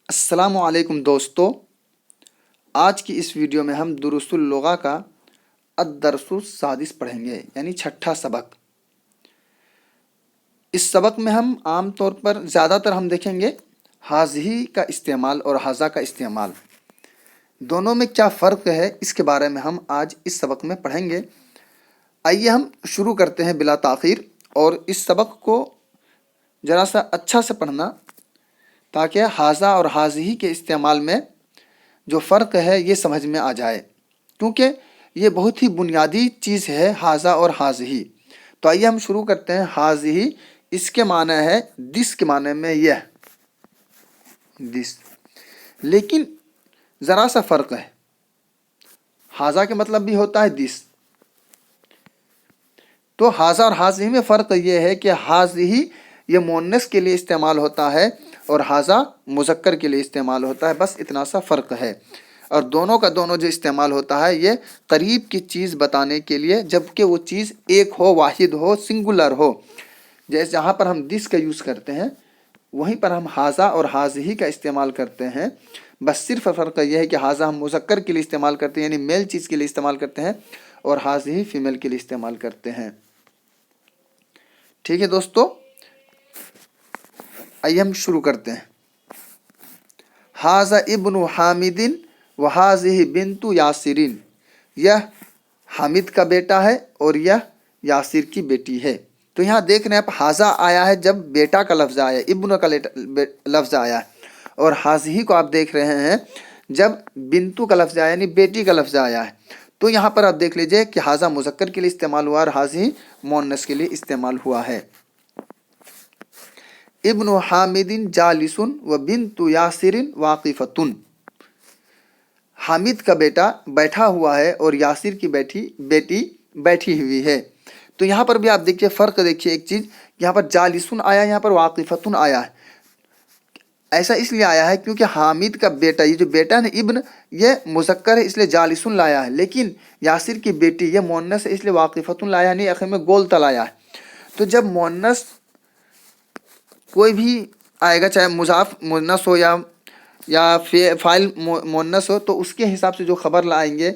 السلام علیکم دوستو، آج کی اس ویڈیو میں ہم دروس اللغہ کا الدرس السادس پڑھیں گے، یعنی چھٹا سبق۔ اس سبق میں ہم عام طور پر زیادہ تر ہم دیکھیں گے حاضی کا استعمال اور حاضا کا استعمال، دونوں میں کیا فرق ہے اس کے بارے میں ہم آج اس سبق میں پڑھیں گے۔ آئیے ہم شروع کرتے ہیں بلا تاخیر، اور اس سبق کو ذرا سا اچھا سے پڑھنا تاکہ حاضا اور حاضی کے استعمال میں جو فرق ہے یہ سمجھ میں آ جائے، کیونکہ یہ بہت ہی بنیادی چیز ہے حاضا اور حاضی۔ تو آئیے ہم شروع کرتے ہیں۔ حاضی اس کے معنی ہے دس کے معنی میں یہ دس، لیکن ذرا سا فرق ہے۔ حاضا کے مطلب بھی ہوتا ہے دس، تو حاضا اور حاضی میں فرق یہ ہے کہ حاضی یہ مؤنث کے لیے استعمال ہوتا ہے اور حاضا مذکر کے لیے استعمال ہوتا ہے، بس اتنا سا فرق ہے۔ اور دونوں کا دونوں جو استعمال ہوتا ہے یہ قریب کی چیز بتانے کے لیے، جبکہ وہ چیز ایک ہو، واحد ہو، سنگولر ہو۔ جیسے جہاں پر ہم دس کا یوز کرتے ہیں وہیں پر ہم حاضا اور حاضی کا استعمال کرتے ہیں، بس صرف فرق یہ ہے کہ حاضا ہم مذکر کے لیے استعمال کرتے ہیں، یعنی میل چیز کے لیے استعمال کرتے ہیں، اور حاضی فیمیل کے لیے استعمال کرتے ہیں۔ ٹھیک ہے دوستو، آئیے ہم شروع کرتے ہیں۔ حاضا ابن حامد و حاضی بنت یاسرین، یہ حامد کا بیٹا ہے اور یہ یاسر کی بیٹی ہے۔ تو یہاں دیکھ رہے ہیں آپ، حاضا آیا ہے جب بیٹا کا لفظ آیا ہے، ابن کا لفظ آیا ہے، اور حاضی کو آپ دیکھ رہے ہیں جب بنتو کا لفظ آیا یعنی بیٹی کا لفظ آیا ہے۔ تو یہاں پر آپ دیکھ لیجئے کہ حاضا مذکر کے لیے استعمال ہوا اور حاضی مؤنث کے لیے استعمال ہوا ہے۔ ابن حامد جالس و بنت یاسر واقفۃ، حامد کا بیٹا بیٹھا ہوا ہے اور یاسر کی بیٹی بیٹھی ہوئی ہے۔ تو یہاں پر بھی آپ دیکھیے فرق، دیکھیے ایک چیز، یہاں پر جالسن آیا، یہاں پر واقفتن آیا ہے۔ ایسا اس لیے آیا ہے کیونکہ حامد کا بیٹا، یہ جو بیٹا ہے ابن، یہ مذکر ہے اس لیے جالسن لایا ہے، لیکن یاسر کی بیٹی یہ مؤنث ہے اس لیے واقفتن لایا، یعنی آخر میں گولتا لایا ہے۔ تو جب مؤنث کوئی بھی آئے گا، چاہے مضاف مؤنث ہو یا فاعل مؤنث ہو، تو اس کے حساب سے جو خبر لائیں گے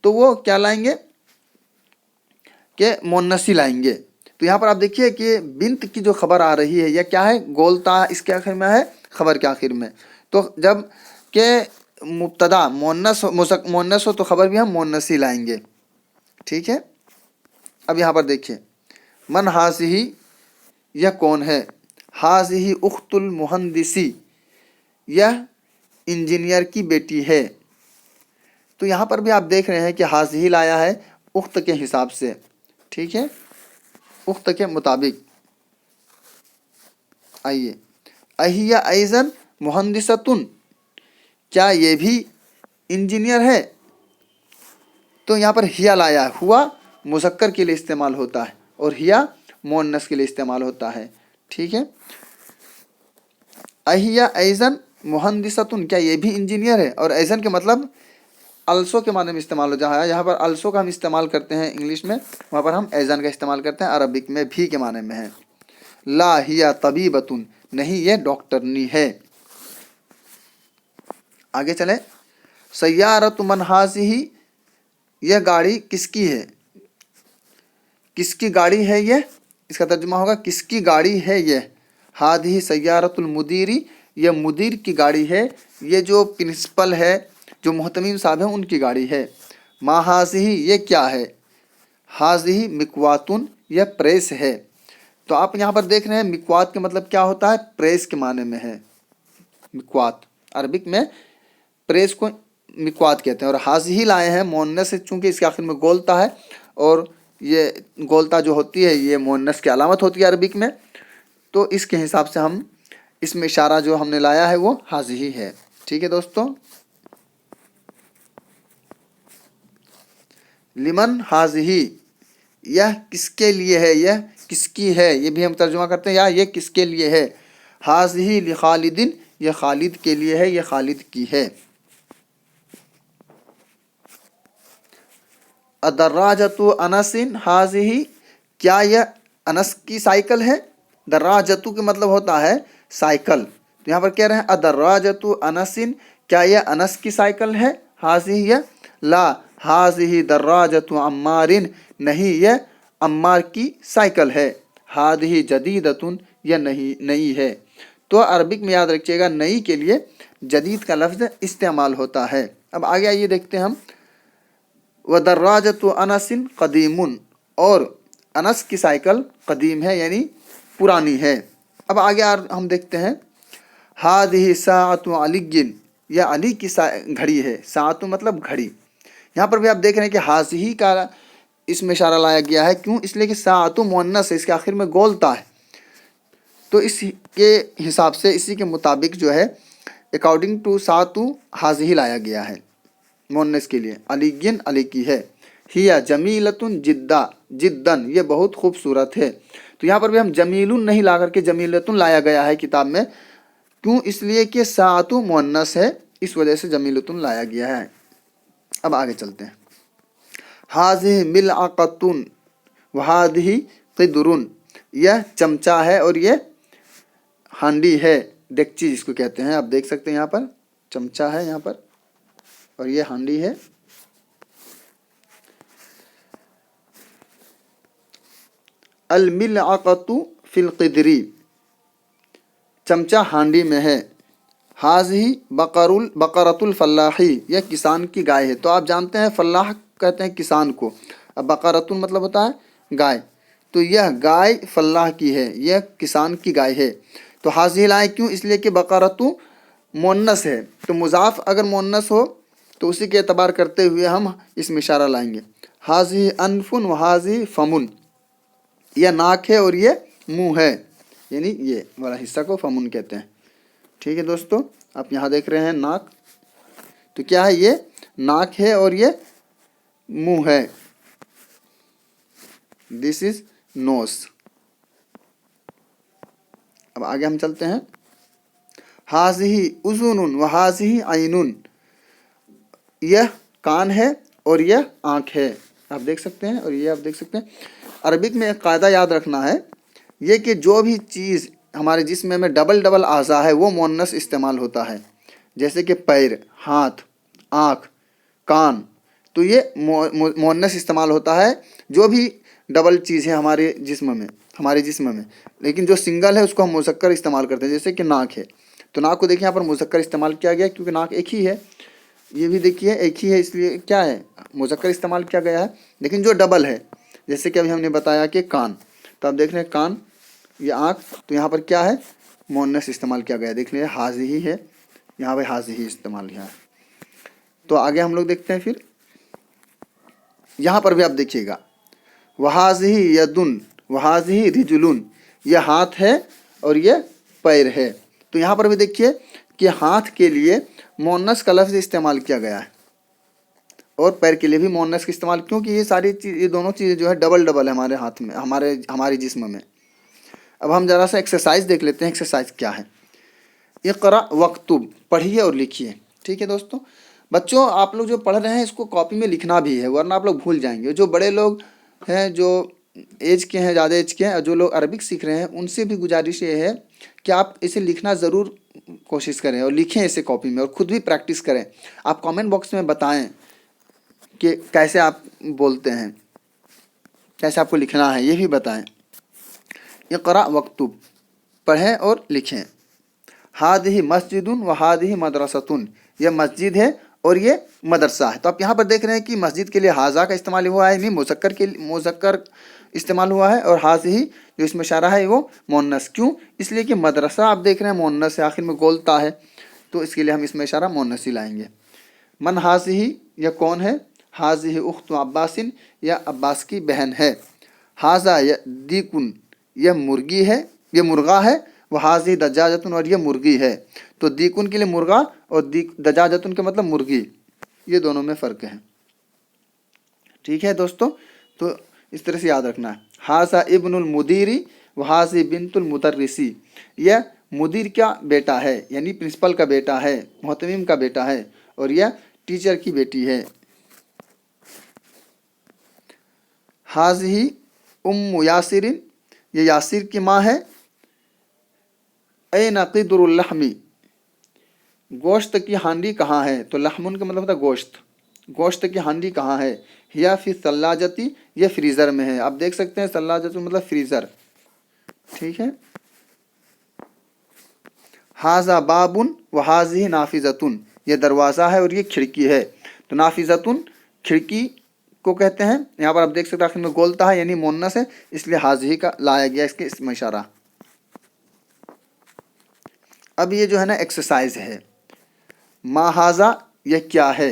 تو وہ کیا لائیں گے کہ مؤنث ہی لائیں گے۔ تو یہاں پر آپ دیکھیے کہ بنت کی جو خبر آ رہی ہے یہ کیا ہے، گولتا اس کے آخر میں ہے، خبر کے آخر میں۔ تو جب کہ مبتدا مؤنث ہو تو خبر بھی ہم مؤنث ہی لائیں گے۔ ٹھیک ہے، اب یہاں پر دیکھیے، من حاضی، یہ کون ہے؟ حاضی اخت المہندسی، یہ انجینئر کی بیٹی ہے۔ تو یہاں پر بھی آپ دیکھ رہے ہیں کہ حاضی لایا ہے اخت کے حساب سے، ٹھیک ہے، اخت کے مطابق۔ آئیے، اہیہ ایزن مہندستن، کیا یہ بھی انجینئر ہے؟ تو یہاں پر ہیا لایا ہے، ہوا مذکر کے لیے استعمال ہوتا ہے اور ہیا مؤنث کے لیے استعمال ہوتا ہے۔ ٹھیک ہے، اہیہ ایزن مہندستن، کیا یہ بھی انجینئر ہے؟ اور ایزن کے مطلب السو کے معنی میں استعمال ہو جہاں یہاں پر السو کا ہم استعمال کرتے ہیں انگلش میں، وہاں پر ہم ایزن کا استعمال کرتے ہیں، عربک میں بھی کے معنی میں ہے۔ لا ہیا طبیبتن، نہیں یہ ڈاکٹرنی ہے۔ آگے چلیں، سیارت من حاضی، یہ گاڑی کس کی ہے؟ کس کی گاڑی ہے یہ؟ اس کا ترجمہ ہوگا کس کی گاڑی ہے یہ؟ ہادی سیارت المدیری، یہ مدیر کی گاڑی ہے، یہ جو پرنسپل ہے، جو محتمیم صاحب ہیں ان کی گاڑی ہے۔ ما حاضی، یہ کیا ہے؟ حاضی مکواتن، یہ پریس ہے۔ تو آپ یہاں پر دیکھ رہے ہیں مکوات کے مطلب کیا ہوتا ہے، پریس کے معنی میں ہے۔ مکوات عربک میں پریس کو مکوات کہتے ہیں، اور حاضی لائے ہیں مؤنث سے، چونکہ اس کے آخر میں گولتا ہے، اور یہ گولتا جو ہوتی ہے یہ مؤنث کی علامت ہوتی ہے عربک میں، تو اس کے حساب سے ہم اس میں اشارہ جو ہم نے لایا ہے وہ حاضی ہے۔ ٹھیک ہے دوستو، لمن حاضی، یہ کس کے لیے ہے، یہ کس کی ہے، یہ بھی ہم ترجمہ کرتے ہیں، یا یہ کس کے لیے ہے۔ حاضی لخالدن، یہ خالد کے لیے ہے، یہ خالد کی ہے۔ अदर्राजतु अनसिन हाजिही, क्या यह अनस की साइकिल है। दर्राजतु का मतलब होता है साइकिल, तो यहाँ पर कह रहे हैं अदर्राजतु अनसिन, क्या यह अनस की साइकिल है। हाजिही यह, ला हाजिही दर्राजतु अम्मारिन, नहीं यह अम्मार की साइकिल है। हादिही जदीदतुन, यह नई है। तो अरबिक में याद रखिएगा नई के लिए जदीद का लफ्ज़ इस्तेमाल होता है। अब आगे आइए देखते हैं हम, व दर्राजतु अनसिन कदीमुन, और अनस की साइकिल कदीम है यानी पुरानी है। अब आगे हम देखते हैं, हादिही साअतु अलिय्यिन, यह अली की घड़ी है। साअतु मतलब घड़ी। यहाँ पर भी आप देख रहे हैं कि हाजिही का इसमें इशारा लाया गया है, क्यों, इसलिए कि साअतु मुअन्नस है, इसके आखिर में गोलता है, तो इसके हिसाब से इसी के मुताबिक जो है अकॉर्डिंग टू साअतु हाजिही लाया गया है मुअन्नस के लिए। अलिय्यिन अली की है। हिया जमीलतुन जिद्दा, जिद्दन, ये बहुत खूबसूरत है। तो यहाँ पर भी हम जमीलुन नहीं ला करके जमीलतुन लाया गया है किताब में, क्यों, इसलिए कि साअतु मुअन्नस है, इस वजह से जमीलतुन लाया गया है। अब आगे चलते हैं, हाज़िही मिलअक़तुन व हाज़िही क़िदरुन, यह चमचा है और ये हांडी है, डेगची जिसको कहते हैं। आप देख सकते हैं यहाँ पर चमचा है यहाँ पर और ये हांडी है। अल मिलअक़तु फिल क़िदरी, चमचा हांडी में है। हाज़िही बकरतुल फल्लाही, यह किसान की गाय है। तो आप जानते हैं फल्लाह कहते हैं किसान को, अब बकरतुल मतलब होता है गाय, तो यह गाय फल्लाह की है, यह किसान की गाय है। तो हाज़िही लाए क्यों, इसलिए कि बकरतु मुअन्नस है, तो मुज़ाफ अगर मुअन्नस हो तो उसी के एतबार करते हुए हम इसमें इशारा लाएंगे। हाज़िही अनफुन व हाज़िही फमुन, यह नाक है और ये मुंह है, यानी ये वाला हिस्सा को फमुन कहते हैं। ठीक है दोस्तों, आप यहाँ देख रहे हैं नाक, तो क्या है, ये नाक है और ये मुंह है, दिस इज नोस। अब आगे हम चलते हैं, हाज़िही उज़ुनुन व हाज़िही आइनुन, यह कान है और यह आँख है। आप देख सकते हैं और ये आप देख सकते हैं। अरबिक में एक कायदा याद रखना है, ये कि जो भी चीज़ हमारे जिस्म में डबल डबल आज़ा है वो मुअन्नस इस्तेमाल होता है, जैसे कि पैर, हाथ, आँख, कान, तो ये मुअन्नस इस्तेमाल होता है जो भी डबल चीज़ है हमारे जिस्म में। लेकिन जो सिंगल है उसको हम मुज़क्कर इस्तेमाल करते हैं, जैसे कि नाक है, तो नाक को देखिए यहाँ पर मुज़क्कर इस्तेमाल किया गया क्योंकि नाक एक ही है, ये भी देखिए एक ही है, इसलिए क्या है, मुज़क्कर इस्तेमाल किया गया है। लेकिन जो डबल है, जैसे कि अभी हमने बताया कि कान, तो आप देख रहे हैं कान, ये आँख, तो यहाँ पर क्या है, मुअन्नस इस्तेमाल किया गया है। देख लीजिए हाज़िही है, यहाँ पर हाज़िही इस्तेमाल किया है। तो आगे हम लोग देखते हैं, फिर यहाँ पर भी आप देखिएगा, वहाज़िही यदुन वहाज़िही रिजुलुन, यह हाथ है और ये पैर है। तो यहाँ पर भी देखिए कि हाथ के लिए मुअन्नस का लफ्ज़ इस्तेमाल किया गया है और पैर के लिए भी मुअन्नस का इस्तेमाल, क्योंकि ये सारी चीज़, ये दोनों चीज़ें जो है डबल डबल है हमारे हाथ में, हमारे जिस्म में। अब हम ज़रा सा एक्सरसाइज देख लेते हैं, एक्सरसाइज क्या है। इक़रा वक्तुब, पढ़िए और लिखिए। ठीक है दोस्तों, बच्चों आप लोग जो पढ़ रहे हैं इसको कॉपी में लिखना भी है, वरना आप लोग भूल जाएंगे। जो बड़े लोग हैं, जो एज के हैं, ज़्यादा एज के हैं, और जो लोग अरबिक सीख रहे हैं, उनसे भी गुजारिश ये है कि आप इसे लिखना ज़रूर कोशिश करें और लिखें इसे कॉपी में, और ख़ुद भी प्रैक्टिस करें। आप कमेंट बॉक्स में बताएं कि कैसे आप बोलते हैं, कैसे आपको लिखना है, ये भी बताएं। इक़रा वक्तुब, पढ़ें और लिखें। हादिही मस्जिदुन व हादिही मदरसतुन, यह मस्जिद है और ये मदरसा है। तो आप यहाँ पर देख रहे हैं कि मस्जिद के लिए हाजा का इस्तेमाल हुआ है, नहीं मुज़क्कर इस्तेमाल हुआ है, और हाज़िही जो इसमें इशारा है वो मुअन्नस। क्यों, इसलिए कि मदरसा आप देख रहे हैं मुअन्नस है, आखिर में गोलता है, तो इसके लिए हम इसमें इशारा मुअन्नस ही लाएंगे। मन हाज़िही, यह कौन है, हाज़िही उख्तु अब्बासिन, यह अब्बास की बहन है। हाज़ा दीकुन, यह मुर्गी है, यह मुर्गा है। वह हाज़िही दज्जाजतुन, और यह मुर्गी है। तो दीकुन के लिए मुर्गा और दज्जाजतुन के मतलब मुर्गी, ये दोनों में फ़र्क है। ठीक है दोस्तों, तो इस तरह से याद रखना है। हाज़ा इब्नुल मुदीरी व हाज़ी बिन्तुल मुदर्रिसी, यह मुदीर का बेटा है, यानी प्रिंसिपल का बेटा है, मोहतमिम का बेटा है, और यह टीचर की बेटी है। हाज़िही उम्मु यासिरिन, ये यासिर की माँ है। ऐन क़िद्रुल लहमी, गोश्त की हांडी कहाँ है? तो लहमुन का मतलब होता है गोश्त, गोश्त की हांडी कहाँ है? हिया फी सल्लाजती, ये फ्रीज़र में है। आप देख सकते हैं सल्लाजती मतलब फ्रीज़र, ठीक है। हाज़ा बाबुन व हाज़िही नाफिज़तुन, ये दरवाज़ा है और ये खिड़की है। तो नाफिज़तुन खिड़की को कहते हैं। यहाँ पर आप देख सकते हैं आखिर में गोलता है यानी मोन्नस है, इसलिए हाज़िही का लाया गया इसके इसमें इशारा। अब ये जो है ना एक्सरसाइज है, मा हाज़ा ये क्या है,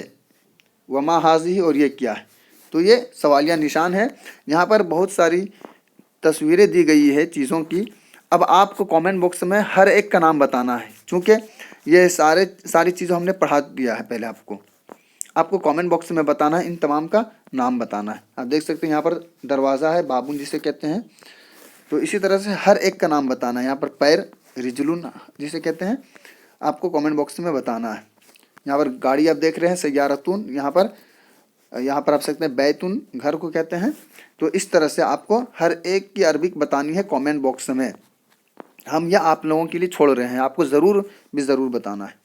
व मा हाज़िही और ये क्या है। तो ये सवालिया निशान है। यहाँ पर बहुत सारी तस्वीरें दी गई है चीज़ों की। अब आपको कमेंट बॉक्स में हर एक का नाम बताना है, चूँकि ये सारी चीज़ें हमने पढ़ा दिया है पहले आपको। आपको कमेंट बॉक्स में बताना है, इन तमाम का नाम बताना है। आप देख सकते हैं यहाँ पर दरवाज़ा है, बाबुन जिसे कहते हैं। तो इसी तरह से हर एक का नाम बताना है। यहाँ पर पैर, रिजलुन जिसे कहते हैं, आपको कमेंट बॉक्स में बताना है। यहाँ पर गाड़ी आप देख रहे हैं सय्यारतुन, यहाँ पर आप सकते हैं बैतुन, घर को कहते हैं। तो इस तरह से आपको हर एक की अरबिक बतानी है कमेंट बॉक्स में। हम यह आप लोगों के लिए छोड़ रहे हैं, आपको ज़रूर बताना है।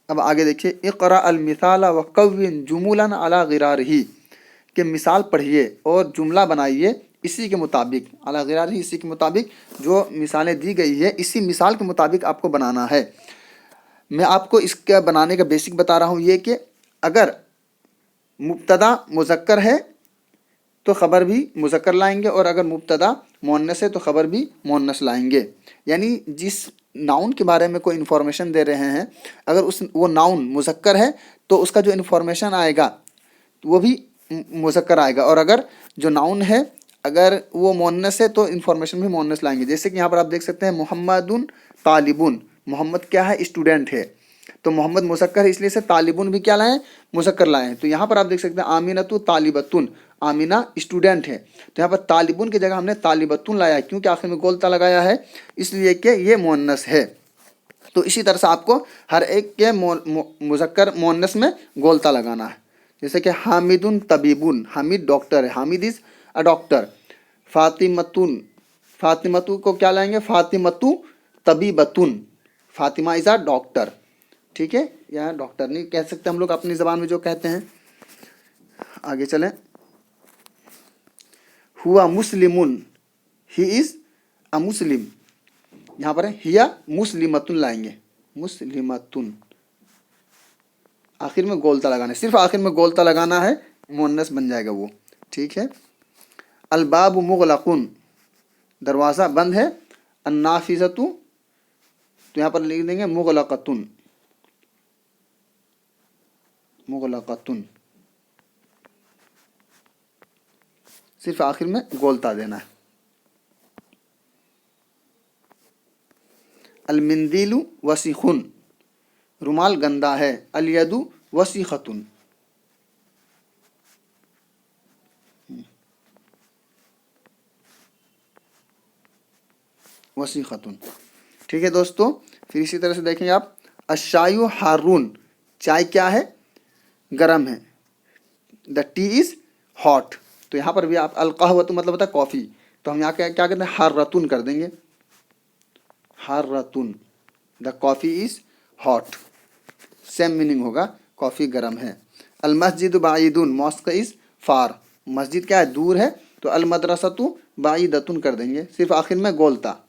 अब आगे देखिए, इक़रा अल मिसाला व कव्विन जुमुलन अला गिरारही, कि मिसाल पढ़िए और जुमला बनाइए इसी के मुताबिक। अला गिरारही, इसी के मुताबिक जो मिसालें दी गई है इसी मिसाल के मुताबिक आपको बनाना है। मैं आपको इसका बनाने का बेसिक बता रहा हूँ, ये कि अगर मुब्तदा मुज़क्कर है तो ख़बर भी मुज़क्कर लाएंगे, और अगर मुब्तदा मुअन्नस है तो ख़बर भी मुअन्नस लाएंगे। यानी जिस नाउन के बारे में कोई इन्फॉर्मेशन दे रहे हैं, अगर वो नाउन मुज़क्कर है तो उसका जो इन्फॉर्मेशन आएगा वो भी मुज़क्कर आएगा, और अगर जो नाउन है अगर वो मुअन्नस है तो इन्फॉर्मेशन भी मुअन्नस लाएंगे। जैसे कि यहाँ पर आप देख सकते हैं मुहम्मदुन तालिबुन, मोहम्मद क्या है? स्टूडेंट है। तो मोहम्मद मुज़क्कर है इसलिए से तालिबुन भी क्या लाएँ? मुज़क्कर लाएँ। तो यहाँ पर आप देख सकते हैं आमिनतु तालिबतुन, आमिना स्टूडेंट है। तो यहाँ पर तालिबुन की जगह हमने तालिबतुन लाया है, क्योंकि आखिर में गोलता लगाया है, इसलिए कि ये मुअन्नस है। तो इसी तरह से आपको हर एक के मुज़क्कर मुअन्नस में गोलता लगाना है। जैसे कि हामिदुन तबीबुन, हामिद डॉक्टर है, हामिद इज़ अ डॉक्टर। फातिमतुन, फातिमतु को क्या लाएंगे? फातिमतु तबीबतुन, फातिमा इज़ अ डॉक्टर, ठीक है। या डॉक्टर नहीं कह सकते हम लोग अपनी ज़बान में जो कहते हैं। आगे चलें, हुआ मुस्लिमुन, ही इज़ अ मुस्लिम। यहाँ पर हिया मुस्लिमतुन लाएंगे, मुस्लिमतुन, आखिर में गोलता लगाना है, सिर्फ आखिर में गोलता लगाना है, मुअन्नस बन जाएगा वो, ठीक है। अलबाबु मुग़लक़ुन, दरवाज़ा बंद है। अन्नाफिज़तु, तो यहाँ पर लिख देंगे मुग़लक़तुन, मुग़लक़तुन, सिर्फ आखिर में गोलता देना है। अलमिंदीलु वसीख़ुन, रुमाल गंदा है। अलयदु वसीख़तुन, वसीख़तुन, ठीक है दोस्तों। फिर इसी तरह से देखेंगे आप, अशायु हारून, चाय क्या है? गरम है। द टी इज़ हॉट, तो यहाँ पर भी आप अलक़हवतु मतलब होता है कॉफ़ी, तो हम यहाँ क्या कहते हैं? हार्रतुन कर देंगे, हार्रतुन, the coffee is hot, same meaning होगा, कॉफ़ी गर्म है। अलमस्जिद बाईदुन, मॉस्क इज़ फार, मस्जिद क्या है? दूर है। तो अलमदरसतु बाईदतुन कर देंगे, सिर्फ आखिर में गोलता।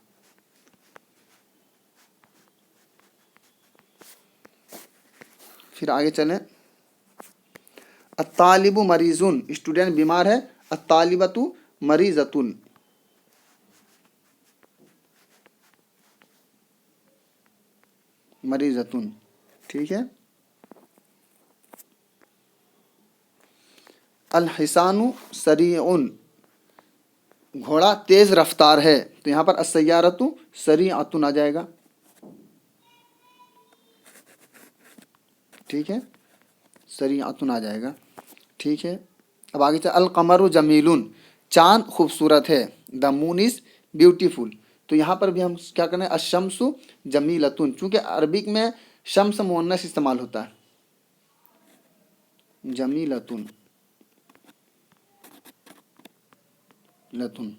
फिर आगे चलें, अत्तालिबु मरीज़ुन, स्टूडेंट बीमार है। अत्तालिबतु मरीज़तुन, मरीज़तुन, ठीक है। अल हिसानु सरीउन, घोड़ा तेज़ रफ्तार है। तो यहाँ पर अस्सय्यारतु सरीअतुन आ जाएगा, ठीक है, सरीअतुन आ जाएगा, ठीक है। अब आगे चल, अल कमरु जमीलुन, चाँद खूबसूरत है। द मून इज़ ब्यूटीफुल, तो यहाँ पर भी हम क्या करें? अशम्सु जमीलतुन, चूँकि अरबिक में शम्स मुअन्नस इस्तेमाल होता है, जमीलतुन, लतुन।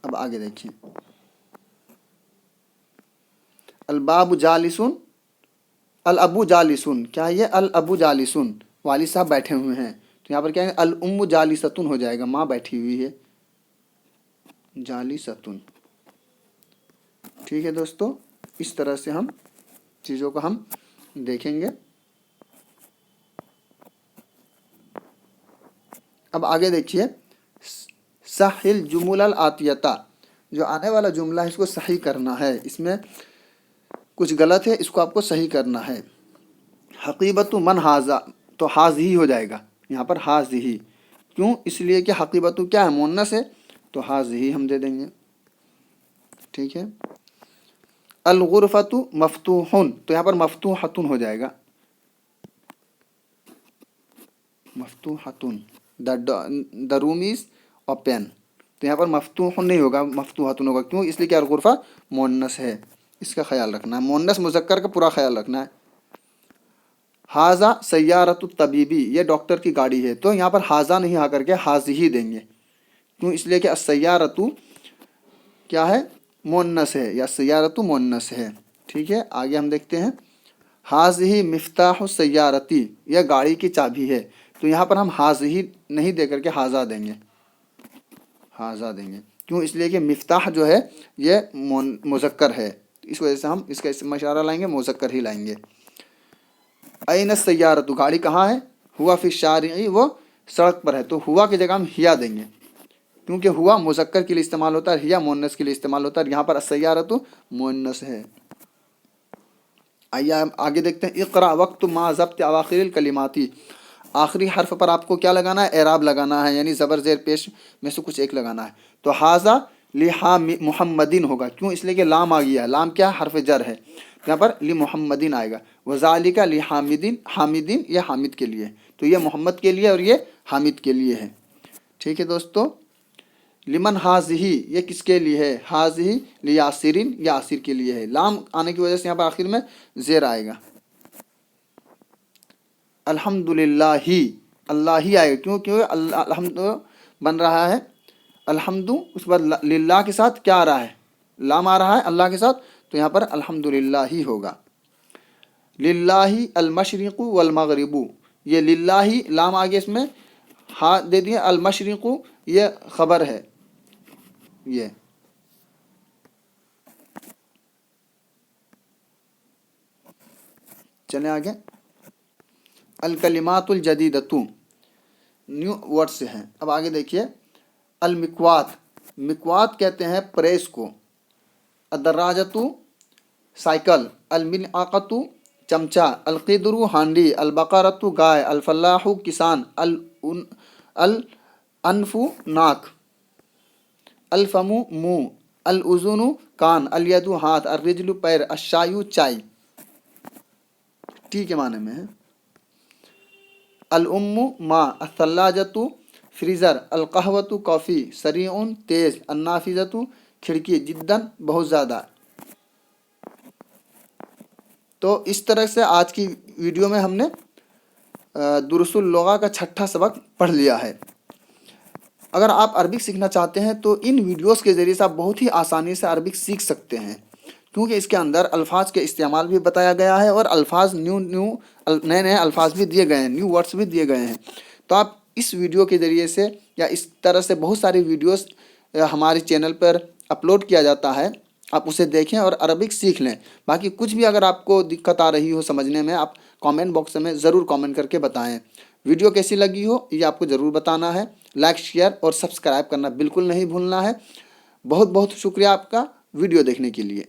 अब आगे देखिए, अल बाबू जालिसुन, अल अबू जालिसुन, क्या है ये? अल अबू जालिसुन, वालिद साहब बैठे हुए हैं। तो यहाँ पर क्या है? अल उम्मु जालिसतुन हो जाएगा, माँ बैठी हुई है, जालिसतुन। ठीक है दोस्तों, इस तरह से हम चीज़ों को हम देखेंगे। अब आगे देखिए, सहिल जुमुलल आतियता, जो आने वाला जुमला है इसको सही करना है, इसमें कुछ गलत है, इसको आपको सही करना है। हकीबतु मन हाजा, तो हाज ही हो जाएगा यहाँ पर, हाज ही। क्यों? इसलिए कि हकीबतु क्या है? मुन्नस है, तो हाज ही हम दे देंगे। ठीक है। अल गुरफतु मफ्तूहुन, तो यहाँ पर मफ्तूहतुन हो जाएगा, मफ्तूहतुन। द रूम इज ओपन, तो यहाँ पर मफ्तूहुन नहीं होगा, मफ्तूहतुन होगा। क्यों? इसलिए कि अल गुरफा मुन्नस है, इसका ख्याल रखना है, मुन्नस मुज़क्कर का पूरा ख्याल रखना है। हाजा सय्यारतु तबीबी, ये डॉक्टर की गाड़ी है, तो यहाँ पर हाजा नहीं आकर के हाज ही देंगे। क्यों? इसलिए कि सय्यारतु क्या है? मुन्नस है, या सय्यारतु मुन्नस है। ठीक है, आगे हम देखते हैं, हाज ही मिफ्ताह सय्यारती, यह गाड़ी की चाबी है, तो यहाँ पर हम हाज ही नहीं दे करके हाजा देंगे, हाजा देंगे। क्यों? इसलिए कि मिफ्ताह जो है ये मुज़क्कर है, इस वजह से हम इसका इशारा लाएंगे, मुज़क्कर ही लाएंगे। ऐन सय्यारतु, गाड़ी कहाँ है? हुआ फिर शारिई, वो सड़क पर है, तो हुआ की जगह हम हिया देंगे, क्योंकि हुआ मुज़क्कर के लिए इस्तेमाल होता है, हिया मुन्नस के लिए इस्तेमाल होता है। यहाँ पर सय्यारतु मुन्नस है। आइए हम आगे देखते हैं, इक़रा वक्त मा ज़ब्त अवाखिरिल कलिमाती, आखिरी हर्फ पर आपको क्या लगाना है? एराब लगाना है, यानी ज़बर ज़ेर पेश में से कुछ एक लगाना है। तो हाजा लिहा मुहम्मदिन होगा। क्यों? इसलिए कि लाम आ गया है, लाम क्या है? हर्फ जर है, यहाँ पर लि मुहम्मदिन आएगा। वज़ालिका लि हामिदिन, हामिदिन ये हामिद के लिए, तो ये मोहम्मद के लिए और ये हामिद के लिए है। ठीक है दोस्तों, लिमन हाज़ही, ये किसके लिए है? हाज़ही लि यासिरिन, यासिर के लिए है। लाम आने की वजह से यहाँ पर आखिर में ज़ेर आएगा। अल्हम्दुलिल्लाही, अल्लाह ही आएगा। क्यों? क्यों अल्हम्दु बन रहा है, अल्हम्दु, उस बाद लिल्लाह के साथ क्या आ रहा है? लाम आ रहा है अल्लाह के साथ, तो यहाँ पर अल्हम्दुलिल्लाह ही होगा। लिल्लाही अल मशरिक़ु वल मग़रिबु, ये लिल्लाही लाम आ गया, इसमें हा दे दिया, अल मशरिक़ु ये खबर है, ये चले आगे। अल कलिमातुल जदीदतु, न्यू वर्ड्स हैं। अब आगे देखिए, अल मिक्वात, मिक्वात कहते हैं प्रेस को। अदराजतु साइकिल, अल मिनआक़तु चमचा, अल क़िदरु हांडी, अल बक़रतु गाय, अल फलाहु किसान, अल अनफु नाक, अल फमु मुँह, अल उज़ुनु कान, अल यदु हाथ, अल रिजलु पैर, अशायु चाय, टी के माने में है। अल उम्मु माँ, अथल्लाजतु फ्रीज़र, अल कहवतु कॉफ़ी, सरीउन तेज़, अन्नाफिज़तु खिड़की, जिद्दन बहुत ज़्यादा। तो इस तरह से आज की वीडियो में हमने दुरुसुल लुगा का छठा सबक पढ़ लिया है। अगर आप अरबिक सीखना चाहते हैं तो इन वीडियोस के ज़रिए से आप बहुत ही आसानी से अरबिक सीख सकते हैं, क्योंकि इसके अंदर अल्फाज के इस्तेमाल भी बताया गया है और अल्फाज नए नए अल्फाज भी दिए गए हैं, न्यू वर्ड्स भी दिए गए हैं। तो आप इस वीडियो के ज़रिए से या इस तरह से बहुत सारी वीडियोस हमारे चैनल पर अपलोड किया जाता है, आप उसे देखें और अरबिक सीख लें। बाकी कुछ भी अगर आपको दिक्कत आ रही हो समझने में, आप कमेंट बॉक्स में ज़रूर कमेंट करके बताएं। वीडियो कैसी लगी हो ये आपको ज़रूर बताना है। लाइक, शेयर और सब्सक्राइब करना बिल्कुल नहीं भूलना है। बहुत बहुत शुक्रिया आपका वीडियो देखने के लिए।